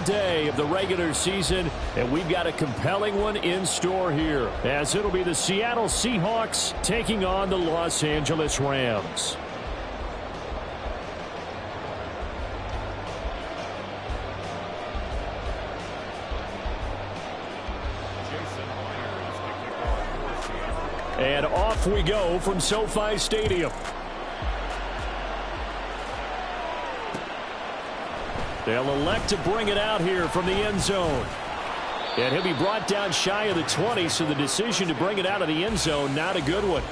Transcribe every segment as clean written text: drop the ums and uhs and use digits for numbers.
day of the regular season, and we've got a compelling one in store here, as it'll be the Seattle Seahawks taking on the Los Angeles Rams. And off we go from SoFi Stadium. They'll elect to bring it out here from the end zone. And he'll be brought down shy of the 20, so the decision to bring it out of the end zone, not a good one.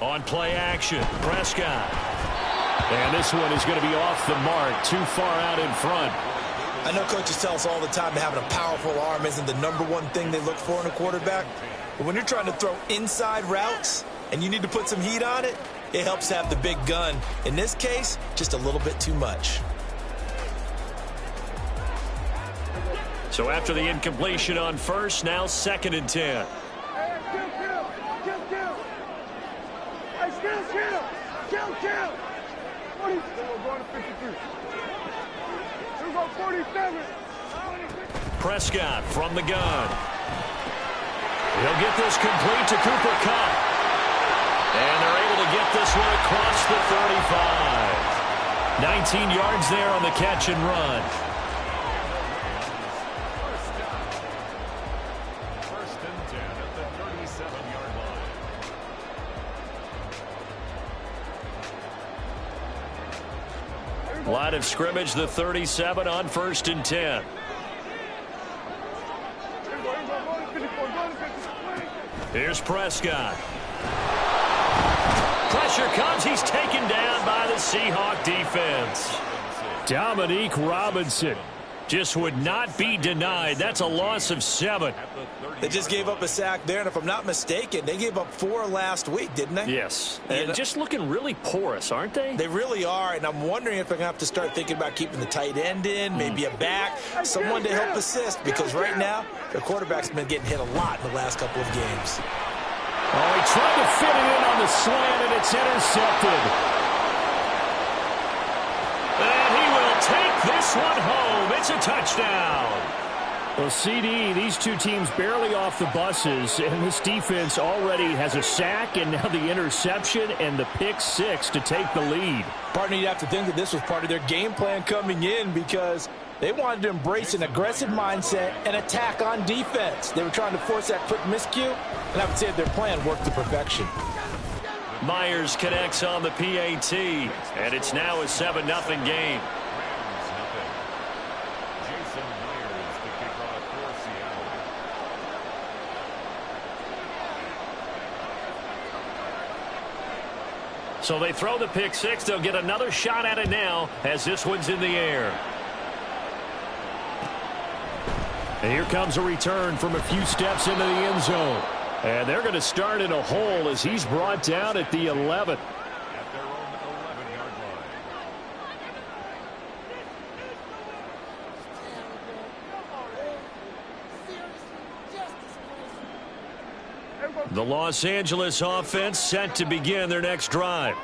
On play action, Prescott. And this one is going to be off the mark, too far out in front. I know coaches tell us all the time that having a powerful arm isn't the #1 thing they look for in a quarterback. But when you're trying to throw inside routes and you need to put some heat on it, it helps to have the big gun. In this case, just a little bit too much. So after the incompletion on first, now 2nd and 10. Prescott from the gun. He'll get this complete to Cooper Kupp. And they're able to get this one across the 35. 19 yards there on the catch and run. First and 10 at the 37-yard line. Line of scrimmage, the 37 on 1st and 10. Here's Prescott. Pressure comes. He's taken down by the Seahawk defense. Dominique Robinson just would not be denied. That's a loss of 7. They just gave up a sack there, and if I'm not mistaken, they gave up 4 last week, didn't they? Yes. And just looking really porous, aren't they? They really are, and I'm wondering if they're going to have to start thinking about keeping the tight end in, maybe a back, someone to help assist, because right now, their quarterback's been getting hit a lot in the last couple of games. Oh, he tried to fit it in on the slant, and it's intercepted. And he will take this one home. It's a touchdown. Well, CD, these two teams barely off the buses, and this defense already has a sack and now the interception and the pick 6 to take the lead. Partner, you'd have to think that this was part of their game plan coming in because they wanted to embrace an aggressive mindset and attack on defense. They were trying to force that quick miscue, and I would say their plan worked to perfection. Myers connects on the PAT, and it's now a 7-0 game. So they throw the pick 6. They'll get another shot at it now as this one's in the air. And here comes a return from a few steps into the end zone. And they're going to start in a hole as he's brought down at the 11. At their own 11-yard line. The Los Angeles offense set to begin their next drive.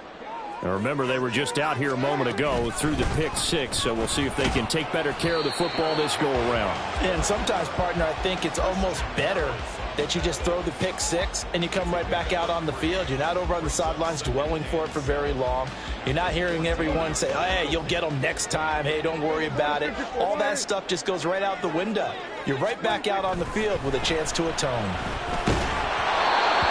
Now remember, they were just out here a moment ago through the pick 6, so we'll see if they can take better care of the football this go around. And sometimes, partner, I think it's almost better that you just throw the pick 6 and you come right back out on the field. You're not over on the sidelines dwelling for it for very long. You're not hearing everyone say, oh, hey, you'll get them next time. Hey, don't worry about it. All that stuff just goes right out the window. You're right back out on the field with a chance to atone.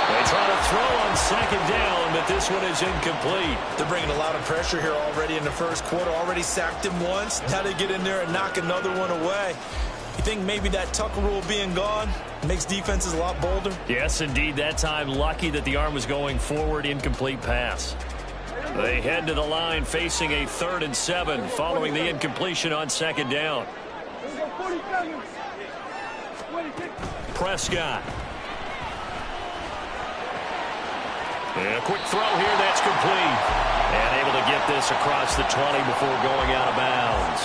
They try to throw on 2nd down, but this one is incomplete. They're bringing a lot of pressure here already in the first quarter. Already sacked him once. Now they get in there and knock another one away. You think maybe that Tucker rule being gone makes defenses a lot bolder? Yes, indeed. That time, lucky that the arm was going forward. Incomplete pass. They head to the line facing a 3rd and 7 following the incompletion on 2nd down. Prescott. And a quick throw here, that's complete. And able to get this across the 20 before going out of bounds.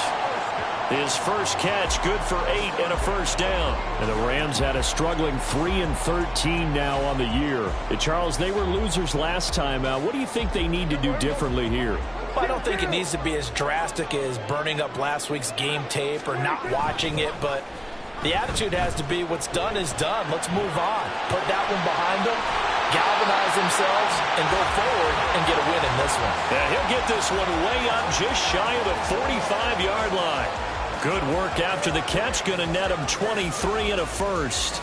His first catch, good for 8 and a first down. And the Rams had a struggling 3-13 now on the year. Charles, they were losers last time out. What do you think they need to do differently here? Well, I don't think it needs to be as drastic as burning up last week's game tape or not watching it, but the attitude has to be what's done is done. Let's move on. Put that one behind them, galvanize themselves, and go forward and get a win in this one. Yeah, he'll get this one way up just shy of the 45-yard line. Good work after the catch. Going to net him 23 and a first.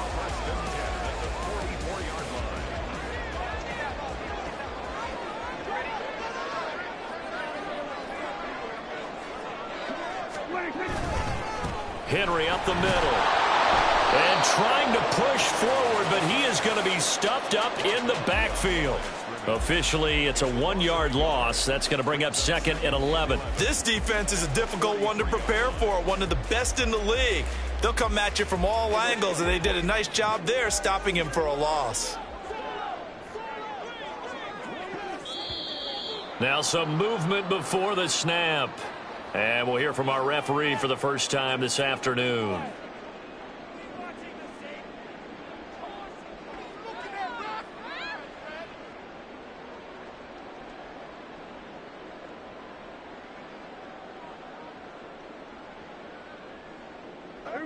Henry up the middle. And trying to push forward, but he is going to be stuffed up in the backfield. Officially, it's a 1-yard loss. That's going to bring up 2nd and 11. This defense is a difficult one to prepare for, one of the best in the league. They'll come at you from all angles, and they did a nice job there stopping him for a loss. Now some movement before the snap. And we'll hear from our referee for the first time this afternoon.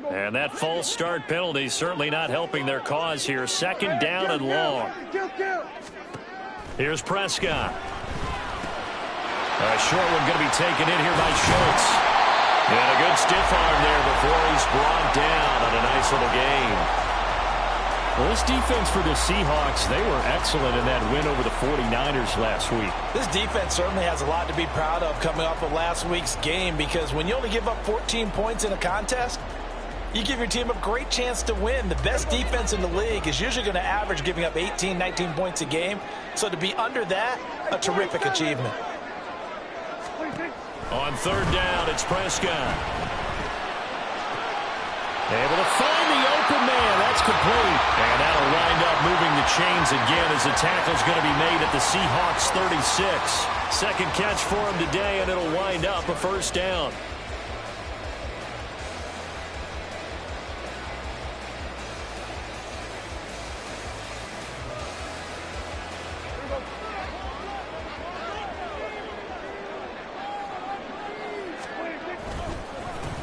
And that false start penalty certainly not helping their cause here. 2nd down and long. Here's Prescott. A short one going to be taken in here by Schultz. And a good stiff arm there before he's brought down on a nice little gain. Well, this defense for the Seahawks, they were excellent in that win over the 49ers last week. This defense certainly has a lot to be proud of coming off of last week's game, because when you only give up 14 points in a contest, you give your team a great chance to win. The best defense in the league is usually going to average giving up 18, 19 points a game. So to be under that, a terrific achievement. On 3rd down, it's Prescott. Able to find the open man. That's complete. And that'll wind up moving the chains again as the tackle's going to be made at the Seahawks 36. 2nd catch for him today, and it'll wind up a first down.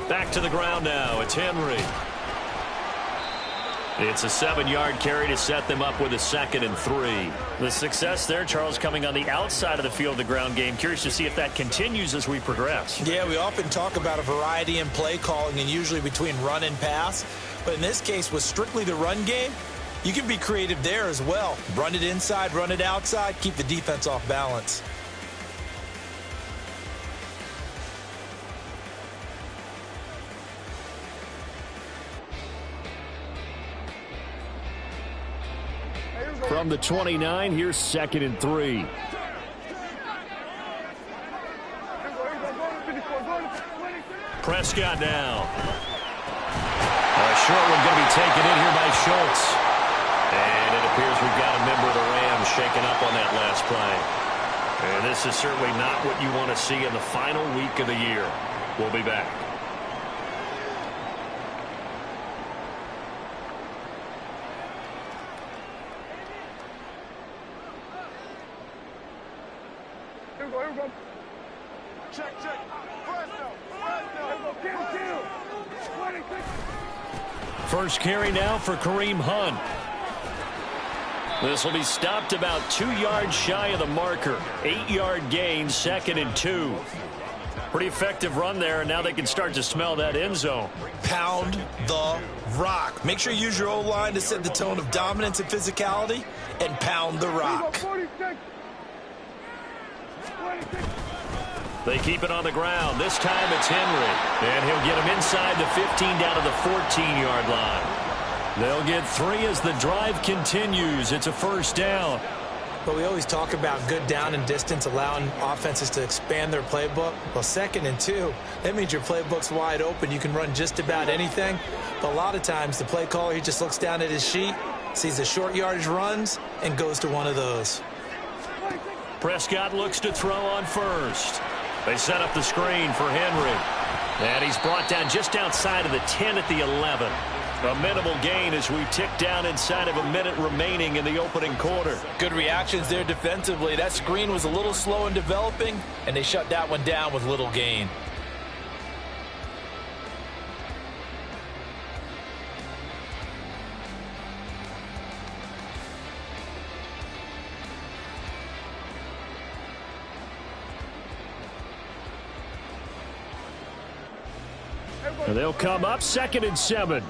Back to the ground now. It's Henry. It's a 7-yard carry to set them up with a 2nd and 3. The success there, Charles, coming on the outside of the field, the ground game. Curious to see if that continues as we progress. Yeah, we often talk about a variety in play calling and usually between run and pass. But in this case, with strictly the run game, you can be creative there as well. Run it inside, run it outside, keep the defense off balance. From the 29, here's 2nd and 3. Prescott now. A short one going to be taken in here by Schultz. And it appears we've got a member of the Rams shaken up on that last play. And this is certainly not what you want to see in the final week of the year. We'll be back. First carry now for Kareem Hunt. This will be stopped about 2 yards shy of the marker. 8-yard gain, 2nd and 2. Pretty effective run there, and now they can start to smell that end zone. Pound the rock. Make sure you use your O-line to set the tone of dominance and physicality, and pound the rock. They keep it on the ground. This time it's Henry. And he'll get him inside the 15 down to the 14-yard line. They'll get 3 as the drive continues. It's a first down. But we always talk about good down and distance, allowing offenses to expand their playbook. Well, 2nd and 2, that means your playbook's wide open. You can run just about anything. But a lot of times the play caller, he just looks down at his sheet, sees the short yardage runs, and goes to one of those. Prescott looks to throw on first. They set up the screen for Henry. And he's brought down just outside of the 10 at the 11. A minimal gain as we tick down inside of a minute remaining in the opening quarter. Good reactions there defensively. That screen was a little slow in developing, and they shut that one down with little gain. And they'll come up 2nd and 7.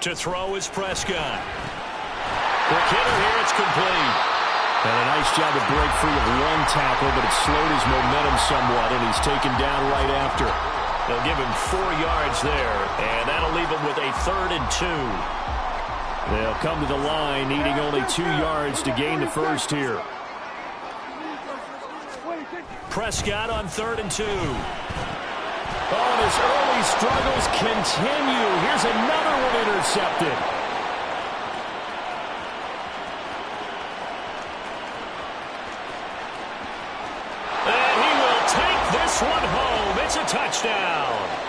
To throw is Prescott. Quick hitter here, it's complete. And a nice job to break free of one tackle, but it slowed his momentum somewhat, and he's taken down right after. They'll give him 4 yards there, and that'll leave him with a 3rd and 2. They'll come to the line, needing only 2 yards to gain the first here. Prescott on 3rd and 2. Oh, and his early struggles continue. Here's another one intercepted. And he will take this one home. It's a touchdown.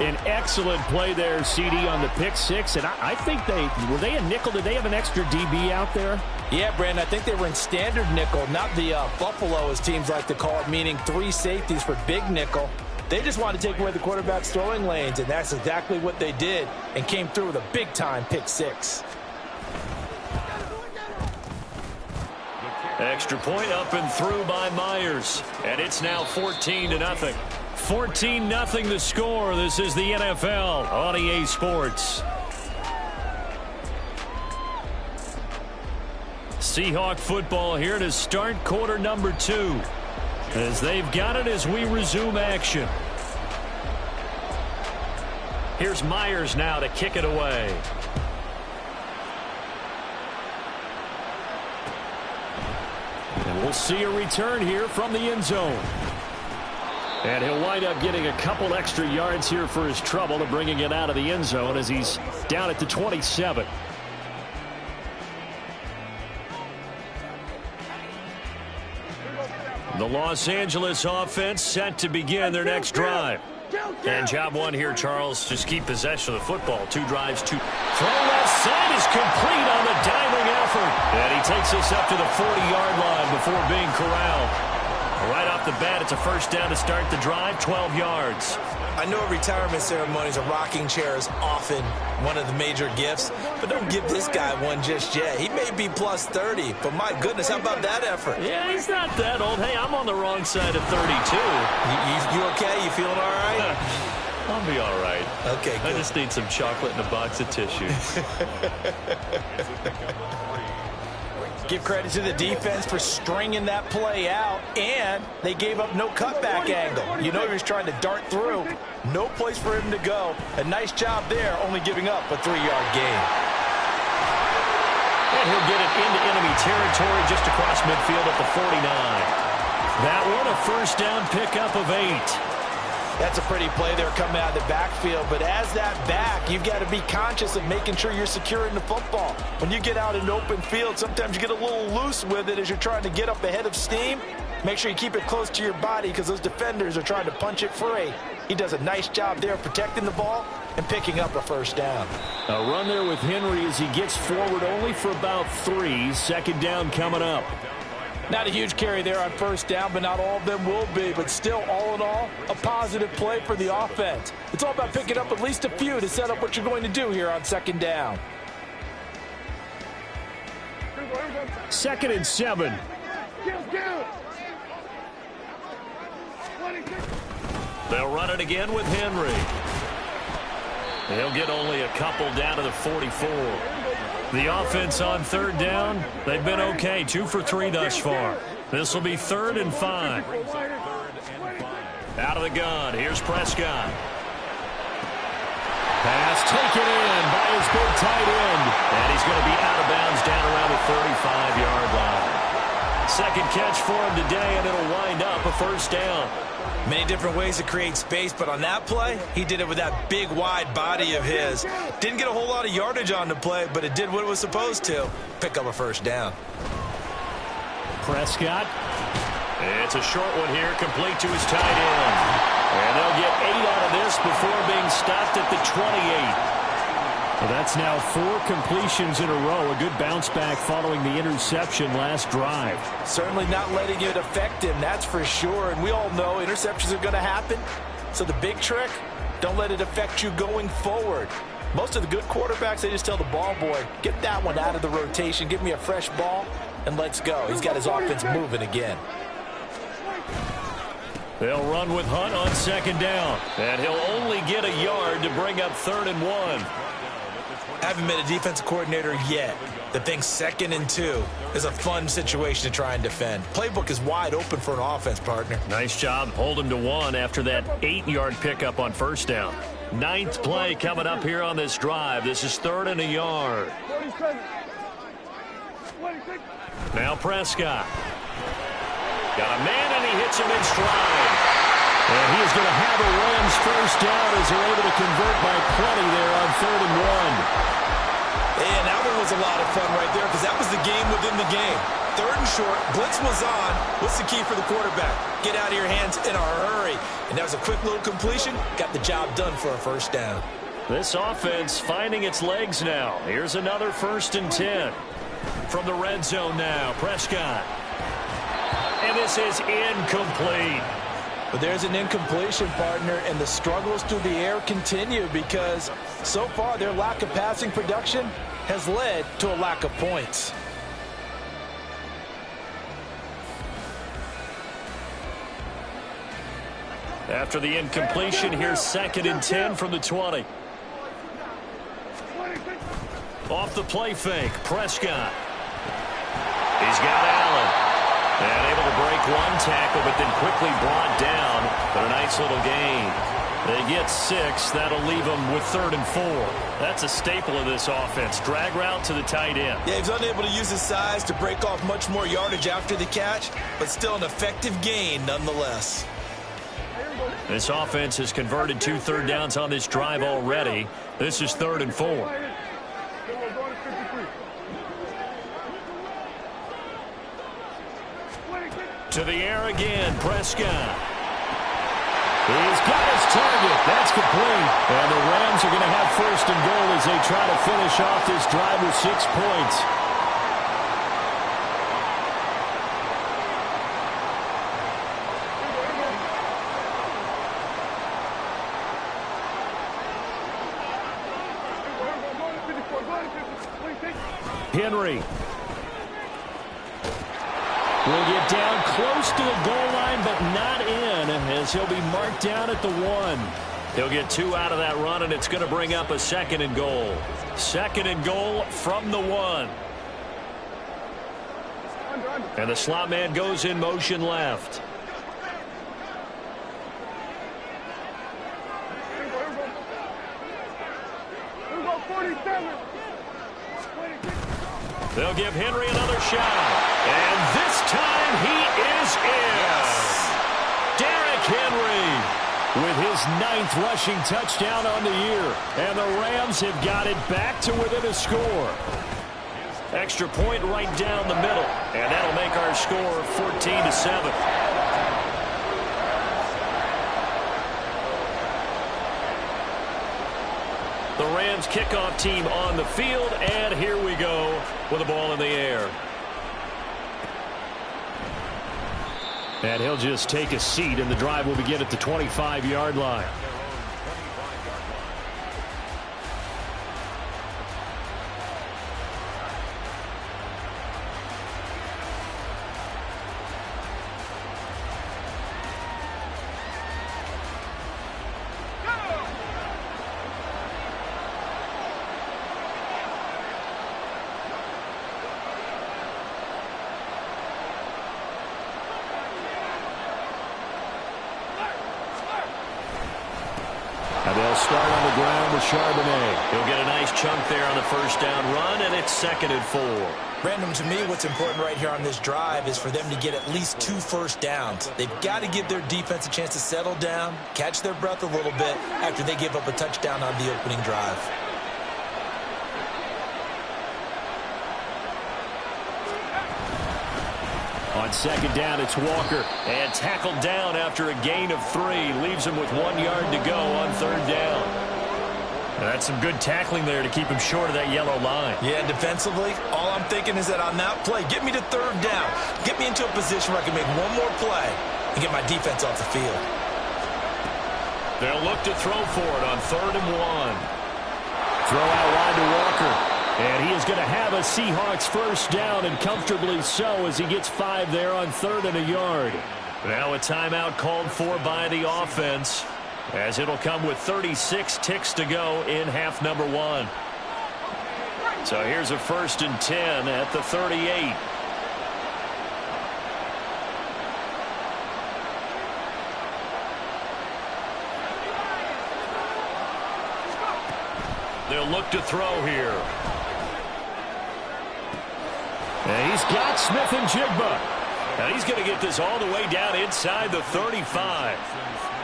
An excellent play there, CD, on the pick six. And I think were they a nickel? Did they have an extra DB out there? Yeah, Brandon, I think they were in standard nickel, not the Buffalo, as teams like to call it, meaning 3 safeties for big nickel. They just wanted to take away the quarterback's throwing lanes, and that's exactly what they did, and came through with a big-time pick six. Extra point up and through by Myers. And it's now 14-0. 14-0 the score. This is the NFL on EA Sports. Seahawk football here to start quarter number 2. As they've got it as we resume action. Here's Myers now to kick it away. And we'll see a return here from the end zone. And he'll wind up getting a couple extra yards here for his trouble and bringing it out of the end zone as he's down at the 27. The Los Angeles offense set to begin their next drive. And job one here, Charles, just keep possession of the football. 2 drives, 2. Throw left side is complete on the diving effort. And he takes us up to the 40-yard line before being corralled. Right off the bat, it's a first down to start the drive, 12 yards. I know at retirement ceremonies, a rocking chair is often one of the major gifts, but don't give this guy one just yet. He may be plus 30, but my goodness, how about that effort? Yeah, he's not that old. Hey, I'm on the wrong side of 32. You okay? You feeling all right? I'll be all right. Okay, good. I just need some chocolate and a box of tissues. Give credit to the defense for stringing that play out, and they gave up no cutback angle. You know he was trying to dart through. No place for him to go. A nice job there, only giving up a 3-yard gain. And he'll get it into enemy territory just across midfield at the 49. That one, a first down pickup of 8. That's a pretty play there coming out of the backfield, but as that back, you've got to be conscious of making sure you're securing the football. When you get out in open field, sometimes you get a little loose with it as you're trying to get up ahead of steam. Make sure you keep it close to your body because those defenders are trying to punch it free. He does a nice job there protecting the ball and picking up a first down. A run there with Henry as he gets forward only for about 3. Second down coming up. Not a huge carry there on first down, but not all of them will be. But still, all in all, a positive play for the offense. It's all about picking up at least a few to set up what you're going to do here on second down. 2nd and 7. They'll run it again with Henry. They'll get only a couple down to the 44. The offense on third down, they've been okay. 2 for 3 thus far. This will be 3rd and 5. Out of the gun, here's Prescott. Pass taken in by his big tight end. And he's going to be out of bounds down around the 35-yard line. second catch for him today, and it'll wind up a first down. Many different ways to create space, but on that play, he did it with that big, wide body of his. Didn't get a whole lot of yardage on the play, but it did what it was supposed to. Pick up a first down. Prescott. It's a short one here, complete to his tight end. And they'll get 8 out of this before being stopped at the 28. Well, that's now 4 completions in a row. A good bounce back following the interception last drive. Certainly not letting it affect him, that's for sure. And we all know interceptions are going to happen. So the big trick, don't let it affect you going forward. Most of the good quarterbacks, they just tell the ball boy, get that one out of the rotation, give me a fresh ball, and let's go. He's got his offense moving again. They'll run with Hunt on second down. And he'll only get a yard to bring up 3rd and 1. Haven't met a defensive coordinator yet that thinks 2nd and 2 is a fun situation to try and defend. Playbook is wide open for an offense, partner. Nice job. Hold him to 1 after that 8-yard pickup on first down. 9th play coming up here on this drive. This is 3rd and a yard. Now Prescott. Got a man, and he hits him in stride. And he is going to have a Rams first down as they're able to convert by plenty there on 3rd and 1. And that one was a lot of fun right there because that was the game within the game. 3rd and short, blitz was on. What's the key for the quarterback? Get out of your hands in a hurry. And that was a quick little completion. Got the job done for a first down. This offense finding its legs now. Here's another 1st and 10. From the red zone now, Prescott. And this is incomplete. But there's an incompletion, partner, and the struggles through the air continue because so far their lack of passing production has led to a lack of points. After the incompletion, here's 2nd and 10 from the 20. Off the play fake, Prescott. He's got Allen. And able to break 1 tackle, but then quickly brought down. But a nice little gain. They get 6. That'll leave them with 3rd and 4. That's a staple of this offense. Drag route to the tight end. Yeah, he's unable to use his size to break off much more yardage after the catch, but still an effective gain nonetheless. This offense has converted 2 third downs on this drive already. This is 3rd and 4. To the air again, Prescott. He's got his target. That's complete. And the Rams are going to have 1st and goal as they try to finish off this drive with 6 points. Henry will get down close to the goal line, but not in, as he'll be marked down at the 1. He'll get 2 out of that run, and it's going to bring up a 2nd and goal. 2nd and goal from the 1. And the slot man goes in motion left. They'll give Henry another shot. And this time he is in. Yes. Derrick Henry with his 9th rushing touchdown on the year. And the Rams have got it back to within a score. Extra point right down the middle. And that'll make our score 14-7. The Rams kickoff team on the field, and here we go with the ball in the air. And he'll just take a seat, and the drive will begin at the 25-yard line. start on the ground with Charbonnet. He'll get a nice chunk there on the first down run, and it's 2nd and 4. Brandon, to me, what's important right here on this drive is for them to get at least 2 first downs. They've got to give their defense a chance to settle down, catch their breath a little bit after they give up a touchdown on the opening drive. On 2nd down, it's Walker. And tackled down after a gain of 3. Leaves him with 1 yard to go on 3rd down. That's some good tackling there to keep him short of that yellow line. Yeah, defensively, all I'm thinking is that on that play, get me to 3rd down. Get me into a position where I can make one more play and get my defense off the field. They'll look to throw for it on 3rd and 1. Throw out wide to Walker. And he is going to have a Seahawks first down, and comfortably so, as he gets 5 there on 3rd and a yard. Now a timeout called for by the offense, as it'll come with 36 ticks to go in half number 1. So here's a 1st and 10 at the 38. They'll look to throw here. And he's got Smith and Jigba. Now he's going to get this all the way down inside the 35.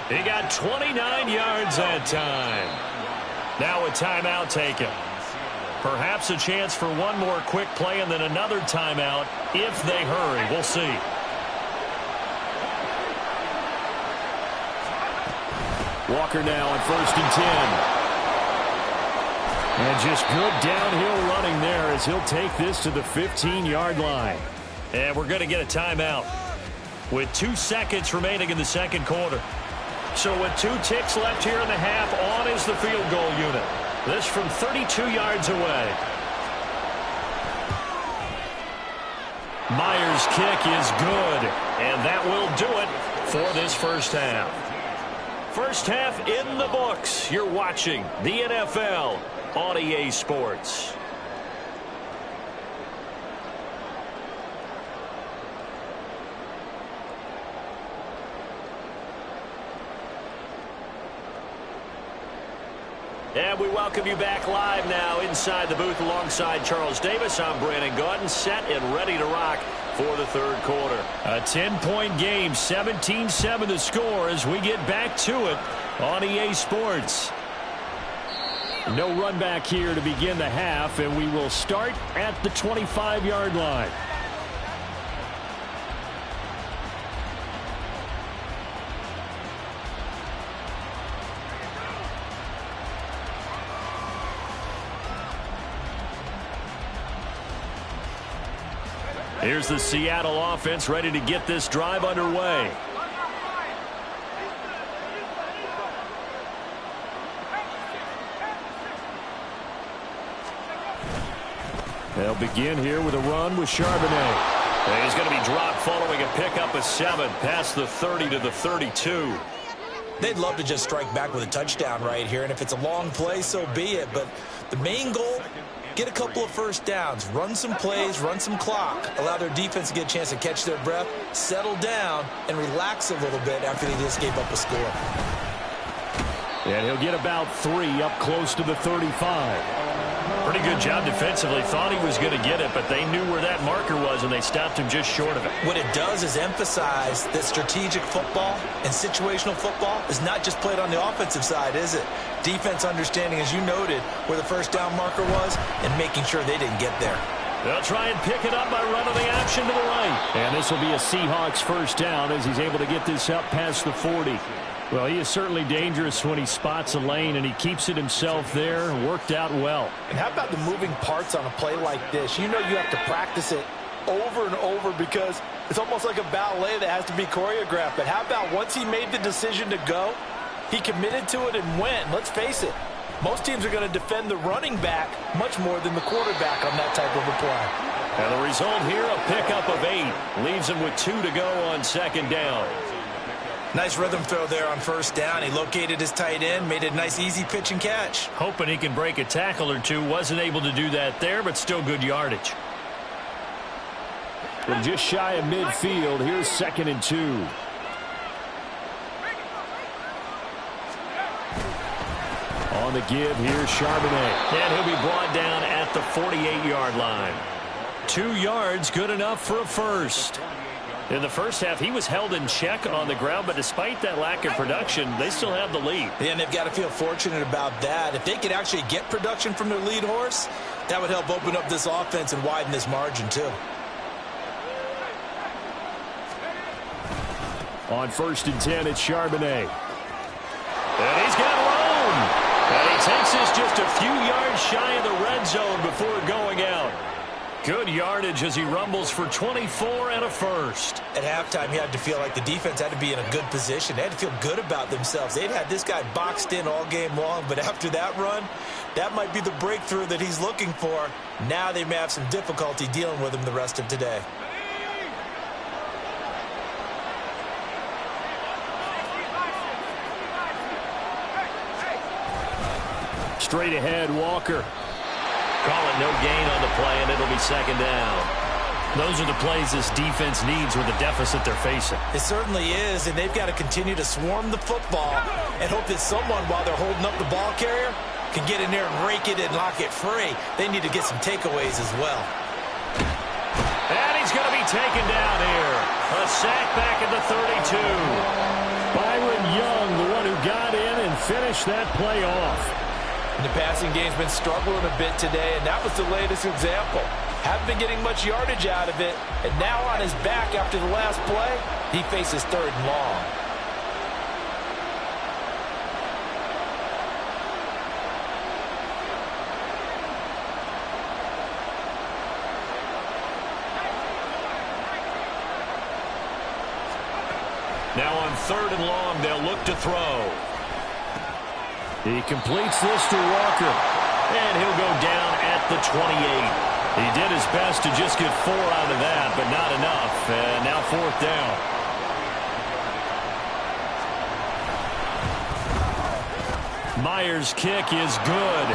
He got 29 yards that time. Now a timeout taken. Perhaps a chance for one more quick play and then another timeout if they hurry. We'll see. Walker now on 1st and 10. And just good downhill running there as he'll take this to the 15-yard line. And we're going to get a timeout with 2 seconds remaining in the 2nd quarter. So with 2 ticks left here in the half, on is the field goal unit. This from 32 yards away. Myers' kick is good, and that will do it for this first half. First half in the books. You're watching the NFL on EA Sports. And we welcome you back live now inside the booth alongside Charles Davis. I'm Brandon Gaudin, set and ready to rock for the 3rd quarter. A 10-point game, 17-7 the score as we get back to it on EA Sports. No run back here to begin the half, and we will start at the 25-yard line. Here's the Seattle offense ready to get this drive underway. They'll begin here with a run with Charbonnet. And he's going to be dropped following a pickup of 7 past the 30 to the 32. They'd love to just strike back with a touchdown right here, and if it's a long play, so be it. But the main goal, get a couple of first downs, run some plays, run some clock, allow their defense to get a chance to catch their breath, settle down, and relax a little bit after they just gave up a score. And he'll get about 3 up close to the 35. Pretty good job defensively. Thought he was going to get it, but they knew where that marker was, and they stopped him just short of it. What it does is emphasize that strategic football and situational football is not just played on the offensive side, is it? Defense understanding, as you noted, where the first down marker was and making sure they didn't get there. They'll try and pick it up by running the option to the right. And this will be a Seahawks first down as he's able to get this up past the 40. Well, he is certainly dangerous when he spots a lane, and he keeps it himself there. Worked out well. And how about the moving parts on a play like this? You know you have to practice it over and over because it's almost like a ballet that has to be choreographed. But how about once he made the decision to go, he committed to it and went. Let's face it, most teams are going to defend the running back much more than the quarterback on that type of a play. And the result here, a pickup of 8. Leaves him with 2 to go on 2nd down. Nice rhythm throw there on first down. He located his tight end, made a nice easy pitch and catch. Hoping he can break a tackle or two. Wasn't able to do that there, but still good yardage. From just shy of midfield, here's 2nd and 2. on the give. Here's Charbonnet. And he'll be brought down at the 48-yard line. 2 yards, good enough for a first. In the first half, he was held in check on the ground, but despite that lack of production, they still have the lead. And they've got to feel fortunate about that. If they could actually get production from their lead horse, that would help open up this offense and widen this margin, too. On 1st and 10, it's Charbonnet. And he's got room. And he takes this just a few yards shy of the red zone before going out. Good yardage as he rumbles for 24 and a first. At halftime, you had to feel like the defense had to be in a good position. They had to feel good about themselves. They'd had this guy boxed in all game long, but after that run, that might be the breakthrough that he's looking for. Now they may have some difficulty dealing with him the rest of today. Straight ahead, Walker. Call it no gain on the play, and it'll be 2nd down. Those are the plays this defense needs with the deficit they're facing. It certainly is, and they've got to continue to swarm the football and hope that someone, while they're holding up the ball carrier, can get in there and rake it and lock it free. They need to get some takeaways as well. And he's going to be taken down here. A sack back at the 32. Byron Young, the one who got in and finished that play off. The passing game's been struggling a bit today, and that was the latest example. Haven't been getting much yardage out of it, and now on his back after the last play, he faces 3rd and long. Now on 3rd and long, they'll look to throw. He completes this to Walker. And he'll go down at the 28. He did his best to just get 4 out of that, but not enough. And now 4th down. Myers' kick is good.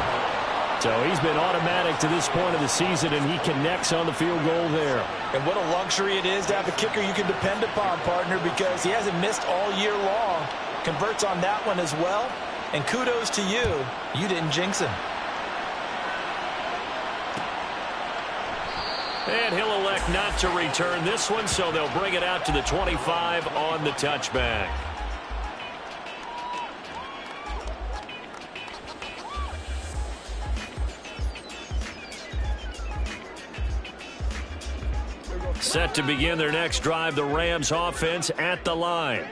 So he's been automatic to this point of the season, and he connects on the field goal there. And what a luxury it is to have a kicker you can depend upon, partner, because he hasn't missed all year long. Converts on that one as well. And kudos to you. You didn't jinx him. And he'll elect not to return this one, so they'll bring it out to the 25 on the touchback. Set to begin their next drive, the Rams offense at the line.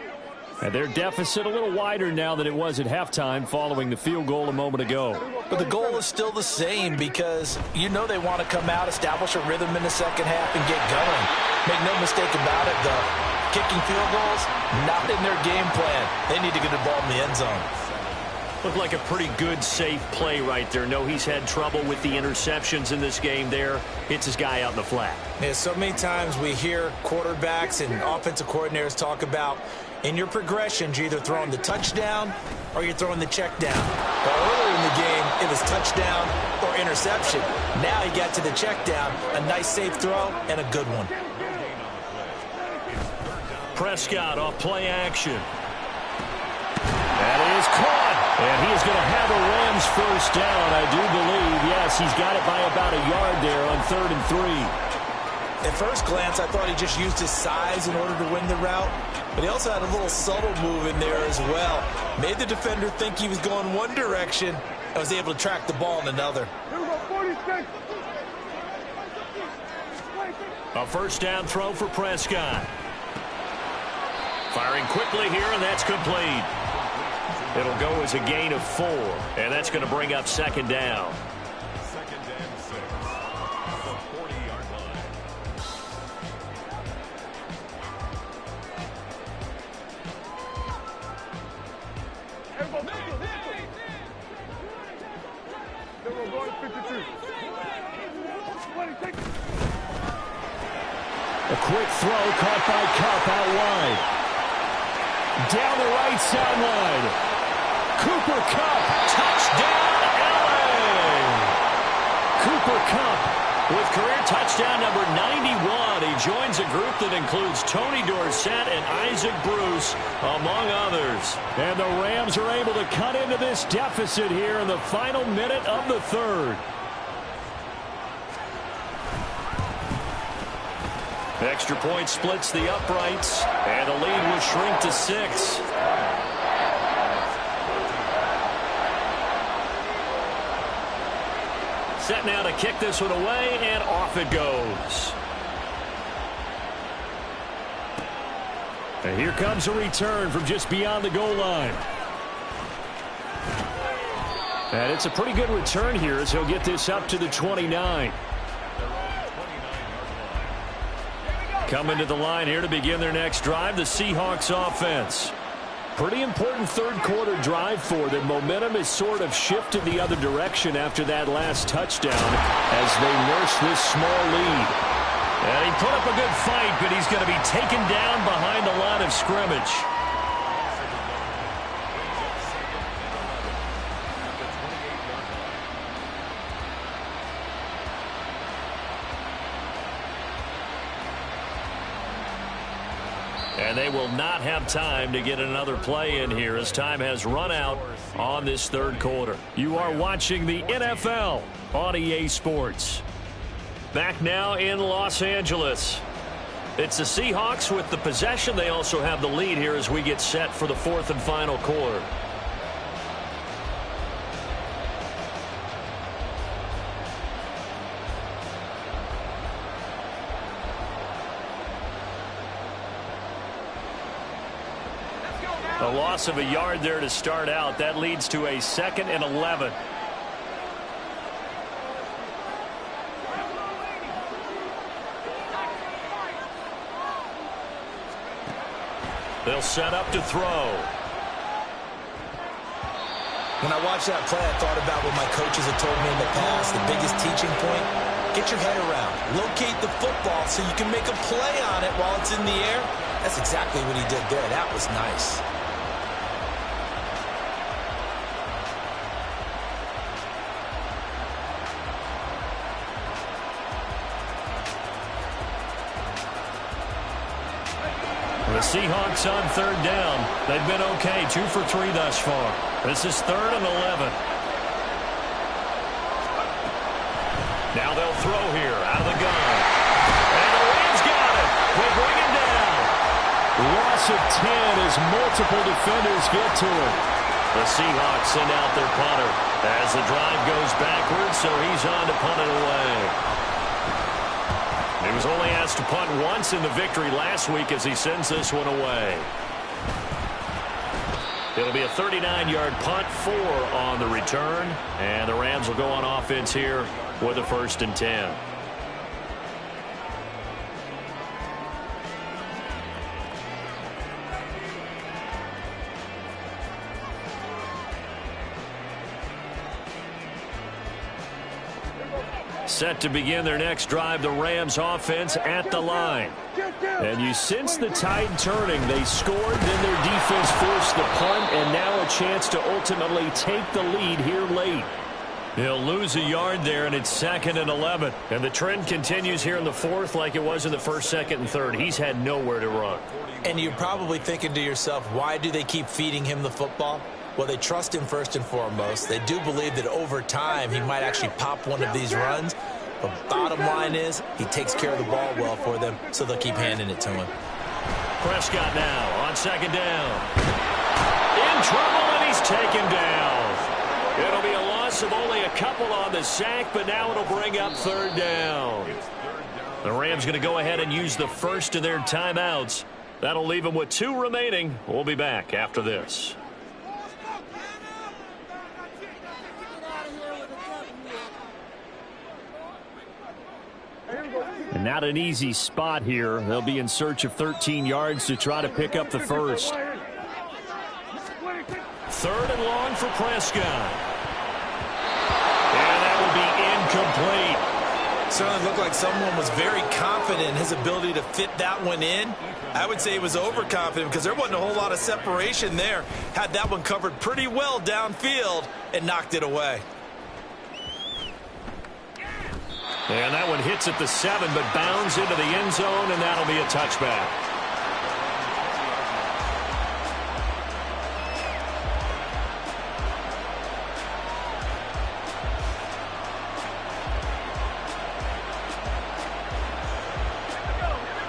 And their deficit a little wider now than it was at halftime following the field goal a moment ago. But the goal is still the same because you know they want to come out, establish a rhythm in the second half, and get going. Make no mistake about it, though. Kicking field goals, not in their game plan. They need to get the ball in the end zone. Looked like a pretty good, safe play right there. No, he's had trouble with the interceptions in this game there. Hits his guy out in the flat. Yeah, so many times we hear quarterbacks and offensive coordinators talk about in your progressions, you're either throwing the touchdown or you're throwing the check down. Well, earlier in the game, it was touchdown or interception. Now he got to the check down, a nice safe throw, and a good one. Prescott off play action. That is caught. And he is going to have a Rams first down, I do believe. Yes, he's got it by about a yard there on 3rd and 3. At first glance, I thought he just used his size in order to win the route, but he also had a little subtle move in there as well. Made the defender think he was going one direction and was able to track the ball in another. A first down throw for Prescott. Firing quickly here, and that's complete. It'll go as a gain of 4, and that's going to bring up 2nd down. 2nd and 6. The 40-yard line. A quick throw caught by Kupp out wide. Down the right sideline. Cooper Kupp. Touchdown, LA! Cooper Kupp with career touchdown number 91. He joins a group that includes Tony Dorsett and Isaac Bruce, among others. And the Rams are able to cut into this deficit here in the final minute of the third. Extra point splits the uprights, and the lead will shrink to 6. Set now to kick this one away, and off it goes. And here comes a return from just beyond the goal line. And it's a pretty good return here as he'll get this up to the 29. Coming to the line here to begin their next drive, the Seahawks offense. Pretty important third quarter drive for them. Momentum has sort of shifted the other direction after that last touchdown as they nurse this small lead. And he put up a good fight, but he's going to be taken down behind the line of scrimmage. And they will not have time to get another play in here as time has run out on this third quarter. You are watching the NFL on EA Sports. Back now in Los Angeles. It's the Seahawks with the possession. They also have the lead here as we get set for the fourth and final quarter. A loss of a yard there to start out. That leads to a 2nd and 11. They'll set up to throw. When I watched that play, I thought about what my coaches have told me in the past. The biggest teaching point, get your head around. Locate the football so you can make a play on it while it's in the air. That's exactly what he did there. That was nice. The Seahawks on third down. They've been okay, 2 for 3 thus far. This is 3rd and 11. Now they'll throw here out of the gun. And the Rams got it. They bring him down. Loss of 10 as multiple defenders get to him. The Seahawks send out their punter as the drive goes backwards, so he's on to punt it away. He was only asked to punt once in the victory last week as he sends this one away. It'll be a 39-yard punt, 4 on the return, and the Rams will go on offense here with a 1st and 10. Set to begin their next drive, the Rams offense at the line. And you sense the tide turning. They scored, then their defense forced the punt, and now a chance to ultimately take the lead here late. He'll lose a yard there, and it's 2nd and 11. And the trend continues here in the 4th like it was in the 1st, 2nd, and 3rd. He's had nowhere to run. And you're probably thinking to yourself, why do they keep feeding him the football? Well, they trust him first and foremost. They do believe that over time he might actually pop one of these runs. But bottom line is he takes care of the ball well for them, so they'll keep handing it to him. Prescott now on 2nd down. In trouble, and he's taken down. It'll be a loss of only a couple on the sack, but now it'll bring up 3rd down. The Rams going to go ahead and use the first of their timeouts. That'll leave them with 2 remaining. We'll be back after this. And not an easy spot here. They'll be in search of 13 yards to try to pick up the first. 3rd and long for Prescott. And that will be incomplete. Certainly looked like someone was very confident in his ability to fit that one in. I would say he was overconfident because there wasn't a whole lot of separation there. Had that one covered pretty well downfield and knocked it away. And that one hits at the 7, but bounds into the end zone, and that'll be a touchback.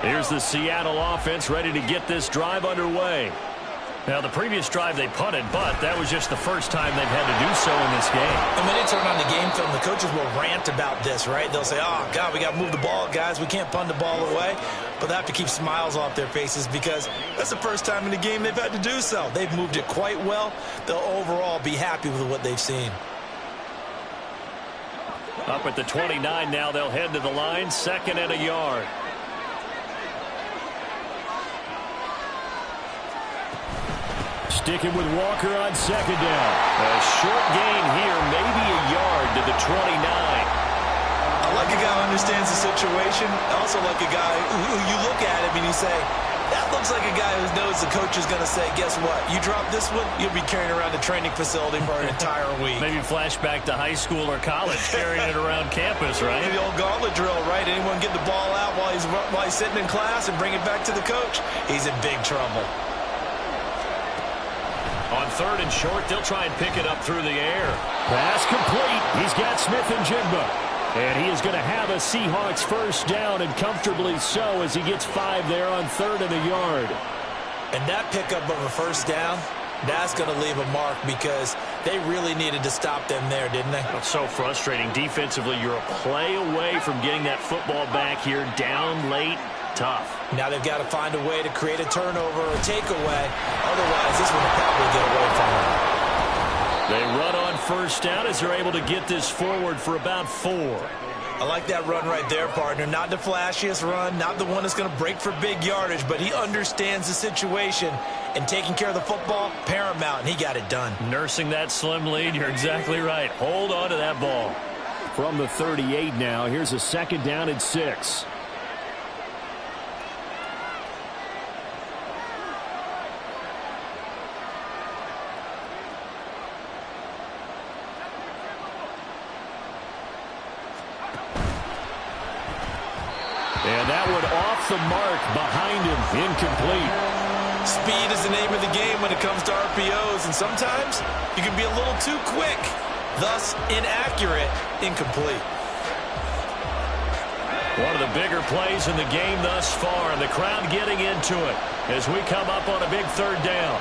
Here's the Seattle offense ready to get this drive underway. Now, the previous drive they punted, but that was just the first time they've had to do so in this game. And when they turn on the game film, the coaches will rant about this, right? They'll say, oh, God, we got to move the ball, guys. We can't punt the ball away. But they have to keep smiles off their faces because that's the first time in the game they've had to do so. They've moved it quite well. They'll overall be happy with what they've seen. Up at the 29 now, they'll head to the line, 2nd and a yard. Sticking with Walker on 2nd down. A short gain here, maybe a yard to the 29. I like a guy who understands the situation. I also like a guy who you look at him and you say, that looks like a guy who knows the coach is going to say, guess what? You drop this one, you'll be carrying around the training facility for an entire week. Maybe flashback to high school or college, carrying it around campus, right? The old gauntlet drill, right? Anyone get the ball out while he's sitting in class and bring it back to the coach? He's in big trouble. On 3rd and short, they'll try and pick it up through the air. Pass complete. He's got Smith and Jigba. And he is going to have a Seahawks first down, and comfortably so, as he gets 5 there on 3rd and a yard. And that pickup of a first down, that's going to leave a mark because they really needed to stop them there, didn't they? It's so frustrating. Defensively, you're a play away from getting that football back here, down late. Tough. Now they've got to find a way to create a turnover or a takeaway. Otherwise, this one will probably get away from them. They run on first down as they're able to get this forward for about 4. I like that run right there, partner. Not the flashiest run, not the one that's going to break for big yardage, but he understands the situation, and taking care of the football, paramount, and he got it done. Nursing that slim lead, you're exactly right. Hold on to that ball. From the 38 now, here's a 2nd down and 6. And that one off the mark behind him, incomplete. Speed is the name of the game when it comes to RPOs, and sometimes you can be a little too quick, thus inaccurate, incomplete. One of the bigger plays in the game thus far, and the crowd getting into it as we come up on a big 3rd down.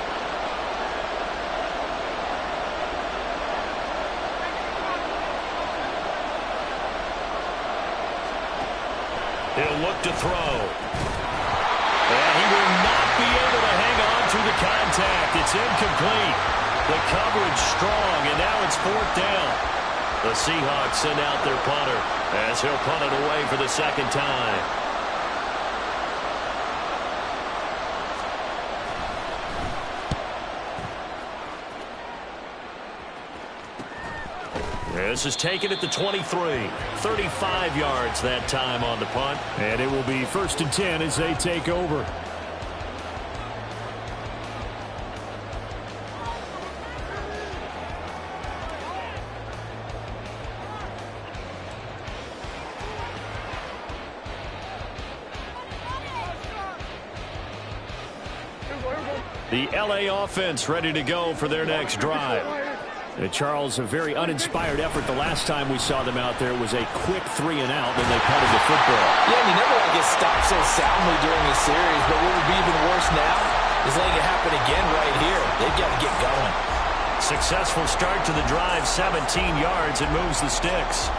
He'll look to throw. And he will not be able to hang on to the contact. It's incomplete. The coverage strong, and now it's 4th down. The Seahawks send out their punter as he'll punt it away for the 2nd time. This is taken at the 23. 35 yards that time on the punt. And it will be 1st and 10 as they take over. The LA offense ready to go for their next drive. And Charles, a very uninspired effort the last time we saw them out there. It was a quick 3 and out when they punted the football. Yeah, and you never want to get stopped so soundly during a series, but what would be even worse now is letting it happen again right here. They've got to get going. Successful start to the drive, 17 yards, and moves the sticks.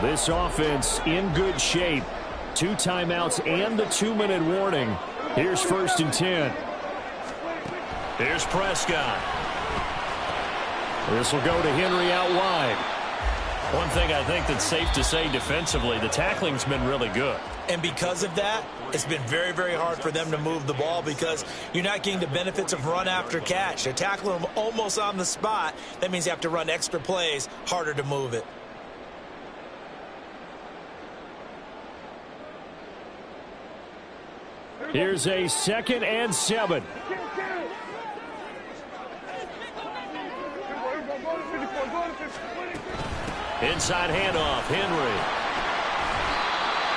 This offense in good shape. 2 timeouts and the 2-minute warning. Here's 1st and 10. Here's Prescott. This will go to Henry out wide. One thing I think that's safe to say defensively, the tackling's been really good. And because of that, it's been very, very hard for them to move the ball because you're not getting the benefits of run after catch. They're tackling them almost on the spot. That means you have to run extra plays, harder to move it. Here's a 2nd and 7. Inside handoff, Henry.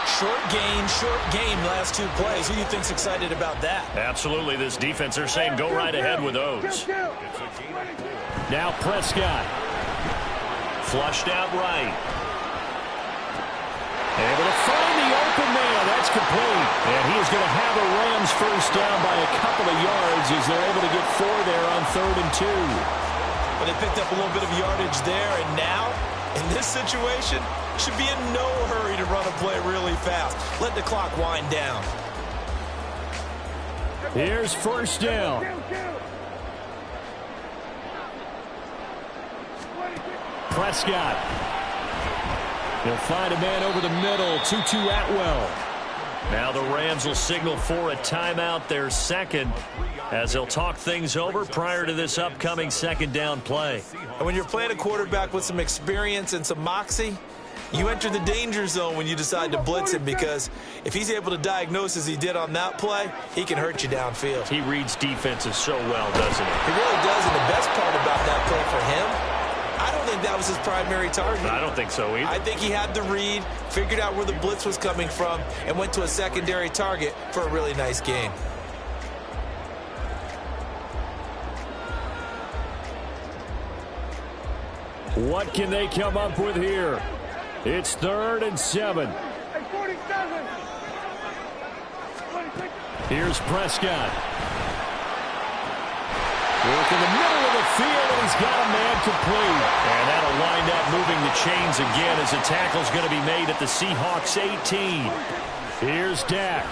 Short game, last 2 plays. Who do you think's excited about that? Absolutely, this defense, they're saying go right ahead with those. Now Prescott. Flushed out right. Able to find the open man. That's complete. And he is going to have a Rams first down by a couple of yards as they're able to get 4 there on 3rd and 2. But they picked up a little bit of yardage there, and now, in this situation, should be in no hurry to run a play really fast. Let the clock wind down. Here's first down. Prescott. He'll find a man over the middle. 2-2 Atwell. Now the Rams will signal for a timeout, their second, as they'll talk things over prior to this upcoming second down play. And when you're playing a quarterback with some experience and some moxie, you enter the danger zone when you decide to blitz him, because if he's able to diagnose as he did on that play, he can hurt you downfield. He reads defenses so well, doesn't he? He really does, and the best part about that play for him, I don't think that was his primary target. I don't think so either. I think he had the read, figured out where the blitz was coming from, and went to a secondary target for a really nice game. What can they come up with here? It's 3rd and 7. Here's Prescott. Work in the middle of the field, and he's got a man complete. And that'll wind up moving the chains again as the tackle's going to be made at the Seahawks 18. Here's Dak.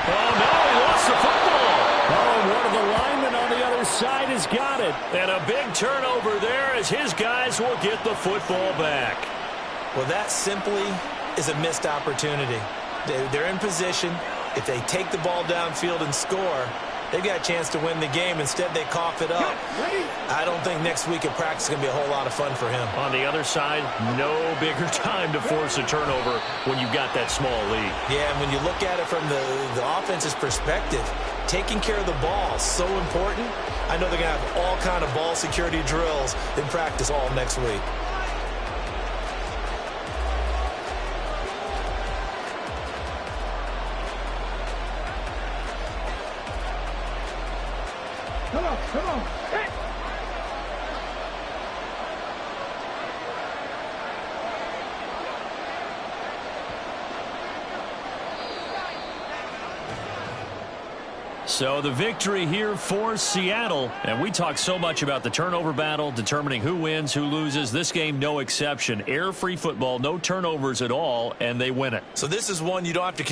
Oh, no, he lost the football. Oh, and one of the linemen on the other side has got it. And a big turnover there as his guys will get the football back. Well, that simply is a missed opportunity. They're in position. If they take the ball downfield and score, they've got a chance to win the game. Instead, they cough it up. I don't think next week at practice is going to be a whole lot of fun for him. On the other side, no bigger time to force a turnover when you've got that small lead. Yeah, and when you look at it from the offense's perspective, taking care of the ball is so important. I know they're going to have all kind of ball security drills in practice all next week. Come on. Hey. So the victory here for Seattle. And we talk so much about the turnover battle, determining who wins, who loses. This game, no exception. Air-free football, no turnovers at all, and they win it. So this is one you don't have to